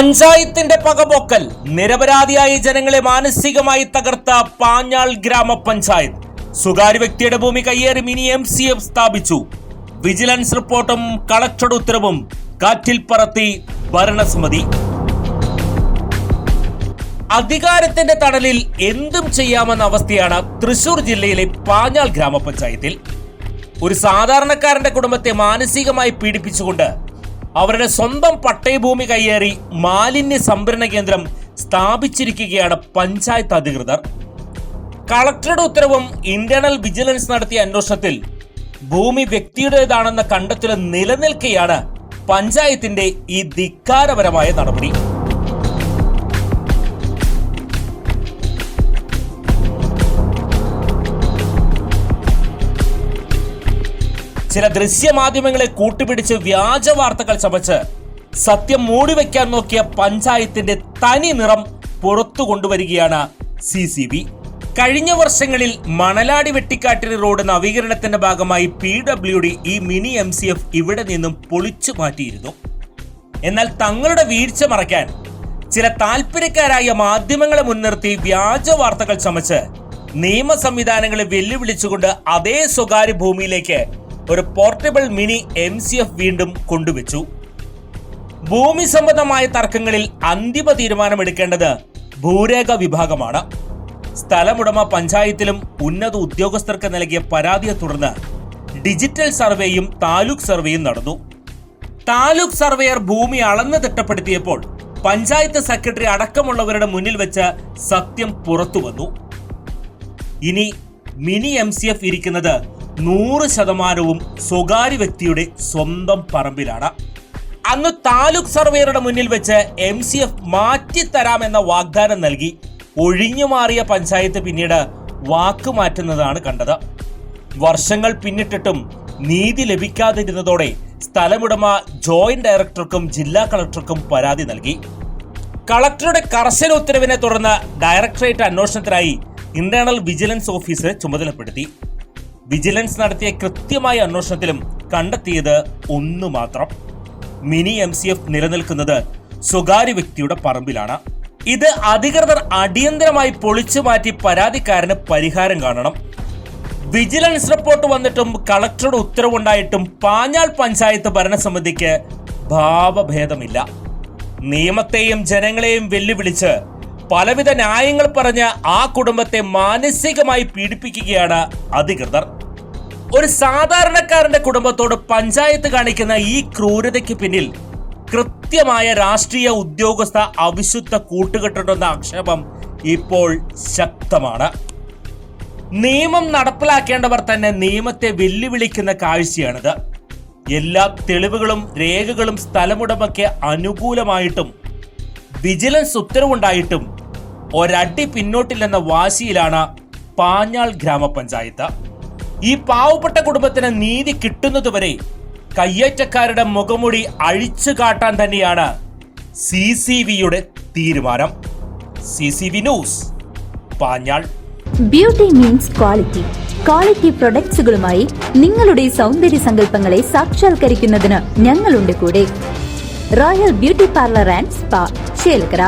പഞ്ചായത്തിന്റെ പകപോക്കൽ നിരപരാധിയായ ജനങ്ങളെ മാനസികമായി തകർത്ത പാഞ്ഞാൾ ഗ്രാമപഞ്ചായത്ത്. സ്വകാര്യ വ്യക്തിയുടെ ഭൂമി കയ്യേറി മിനി MCF സ്ഥാപിച്ചു. വിജിലൻസ് റിപ്പോർട്ടും കളക്ടറുടെ ഉത്തരവും കാറ്റിൽ പറത്തി ഭരണസമിതി. അധികാരത്തിന്റെ തണലിൽ എന്തും ചെയ്യാമെന്ന അവസ്ഥയാണ് തൃശൂർ ജില്ലയിലെ പാഞ്ഞാൾ ഗ്രാമപഞ്ചായത്തിൽ. ഒരു സാധാരണക്കാരന്റെ കുടുംബത്തെ മാനസികമായി പീഡിപ്പിച്ചുകൊണ്ട് അവരുടെ സ്വന്തം പട്ടയഭൂമി കയ്യേറി മാലിന്യ സംഭരണ കേന്ദ്രം സ്ഥാപിച്ചിരിക്കുകയാണ് പഞ്ചായത്ത് അധികൃതർ. കളക്ടറുടെ ഉത്തരവും ഇന്റേണൽ വിജിലൻസ് നടത്തിയ അന്വേഷണത്തിൽ ഭൂമി വ്യക്തിയുടേതാണെന്ന കണ്ടെത്തൽ നിലനിൽക്കെയാണ് പഞ്ചായത്തിന്റെ ഈ ധിക്കാരപരമായ നടപടി. ചില ദൃശ്യമാധ്യമങ്ങളെ കൂട്ടുപിടിച്ച് വ്യാജ വാർത്തകൾ ചമച്ച് സത്യം മൂടിവെക്കാൻ നോക്കിയ പഞ്ചായത്തിന്റെ തനി നിറം പുറത്തു കൊണ്ടുവരികയാണ് CCB. കഴിഞ്ഞ വർഷങ്ങളിൽ മണലാടി വെട്ടിക്കാട്ടിരി റോഡ് നവീകരണത്തിന്റെ ഭാഗമായി PWD ഈ മിനി MCF ഇവിടെ നിന്നും പൊളിച്ചു മാറ്റിയിരുന്നു. എന്നാൽ തങ്ങളുടെ വീഴ്ച മറയ്ക്കാൻ ചില താല്പര്യക്കാരായ മാധ്യമങ്ങളെ മുൻനിർത്തി വ്യാജ വാർത്തകൾ ചമച്ച് നിയമ സംവിധാനങ്ങളെ വെല്ലുവിളിച്ചുകൊണ്ട് അതേ സ്വകാര്യ ഭൂമിയിലേക്ക് ഒരു പോർട്ടബിൾ മിനി MCF വീണ്ടും കൊണ്ടുവച്ചു. ഭൂമി സംബന്ധമായ തർക്കങ്ങളിൽ അന്തിമ തീരുമാനമെടുക്കേണ്ടത് ഭൂരേഖ വിഭാഗമാണ്. സ്ഥലമുടമ പഞ്ചായത്തിലും ഉന്നത ഉദ്യോഗസ്ഥർക്ക് നൽകിയ പരാതിയെ തുടർന്ന് ഡിജിറ്റൽ സർവേയും താലൂക്ക് സർവേയും നടന്നു. താലൂക്ക് സർവേയർ ഭൂമി അളന്ന് തിട്ടപ്പെടുത്തിയപ്പോൾ പഞ്ചായത്ത് സെക്രട്ടറി അടക്കമുള്ളവരുടെ മുന്നിൽ വെച്ച് സത്യം പുറത്തു വന്നു. ഇനി മിനി MCF ഇരിക്കുന്നത് 100% സ്വകാര്യ വ്യക്തിയുടെ സ്വന്തം പറമ്പിലാണ്. അന്ന് താലൂക്ക് സർവേയറുടെ മുന്നിൽ വെച്ച് MCF മാറ്റിത്തരാമെന്ന വാഗ്ദാനം നൽകി ഒഴിഞ്ഞുമാറിയ പഞ്ചായത്ത് പിന്നീട് വാക്കുമാറ്റുന്നതാണ് കണ്ടത്. വർഷങ്ങൾ പിന്നിട്ടിട്ടും നീതി ലഭിക്കാതിരുന്നതോടെ സ്ഥലമുടമ ജോയിന്റ് ഡയറക്ടർക്കും ജില്ലാ കളക്ടർക്കും പരാതി നൽകി. കളക്ടറുടെ കർശന ഉത്തരവിനെ തുടർന്ന് ഡയറക്ടറേറ്റ് അന്വേഷണത്തിനായി ഇന്റേണൽ വിജിലൻസ് ഓഫീസറെ ചുമതലപ്പെടുത്തി. വിജിലൻസ് നടത്തിയ കൃത്യമായ അന്വേഷണത്തിലും കണ്ടെത്തിയത് ഒന്നു മാത്രം: മിനി MCF നിലനിൽക്കുന്നത് സ്വകാര്യ വ്യക്തിയുടെ പറമ്പിലാണ്. ഇത് അധികൃതർ അടിയന്തരമായി പൊളിച്ചു മാറ്റി പരാതിക്കാരന് പരിഹാരം കാണണം. വിജിലൻസ് റിപ്പോർട്ട് വന്നിട്ടും കളക്ടറുടെ ഉത്തരവുണ്ടായിട്ടും പാഞ്ഞാൾ പഞ്ചായത്ത് ഭരണസമിതിക്ക് ഭാവഭേദമില്ല. നിയമത്തെയും ജനങ്ങളെയും വെല്ലുവിളിച്ച് പലവിധ ന്യായങ്ങൾ പറഞ്ഞ് ആ കുടുംബത്തെ മാനസികമായി പീഡിപ്പിക്കുകയാണ് അധികൃതർ. ഒരു സാധാരണക്കാരന്റെ കുടുംബത്തോട് പഞ്ചായത്ത് കാണിക്കുന്ന ഈ ക്രൂരതയ്ക്ക് പിന്നിൽ കൃത്യമായ രാഷ്ട്രീയ ഉദ്യോഗസ്ഥ അവിശുദ്ധ കൂട്ടുകെട്ടുണ്ടെന്ന ആക്ഷേപം ഇപ്പോൾ ശക്തമാണ്. നിയമം നടപ്പിലാക്കേണ്ടവർ തന്നെ നിയമത്തെ വെല്ലുവിളിക്കുന്ന കാഴ്ചയാണിത്. എല്ലാ തെളിവുകളും രേഖകളും സ്ഥലമുടമയ്ക്ക് അനുകൂലമായിട്ടും വിജിലൻസ് ഉത്തരവുണ്ടായിട്ടും ഒരടി പിന്നോട്ടില്ലെന്ന വാശിയിലാണ് പാഞ്ഞാൾ ഗ്രാമപഞ്ചായത്ത്. ഈ പാവപ്പെട്ട കുടുംബത്തിന് നീതി കിട്ടുന്നതുവരെ കയ്യേറ്റക്കാരുടെ മുഖമുടി അഴിച്ചു കാട്ടാൻ തന്നെയാണ് CCBയുടെ തീരുമാനം. CCB ന്യൂസ്, പാഞ്ഞാൾ. Beauty means quality. ക്വാളിറ്റി പ്രൊഡക്ട്സുകളുമായി നിങ്ങളുടെ സൗന്ദര്യ സങ്കല്പങ്ങളെ സാക്ഷാത്കരിക്കുന്നതിന് ഞങ്ങളുണ്ട് കൂടെ. Royal beauty parlour and spa, Chelakkara.